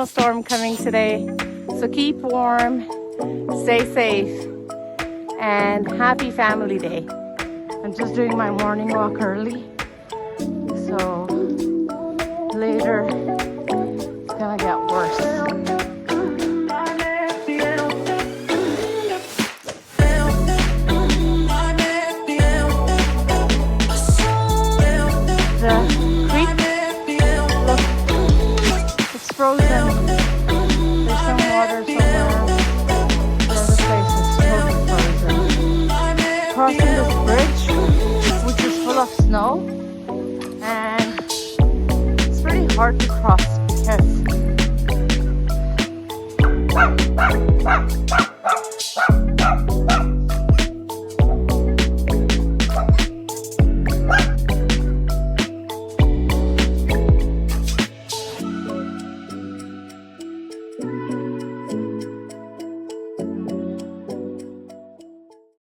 Snowstorm coming today, so keep warm, stay safe, and happy family day. I'm just doing my morning walk early, so later it's gonna get worse. The creek, look, it's frozen. There's some water somewhere. The other place is totally frozen. Crossing this bridge, which is full of snow, and it's pretty hard to cross because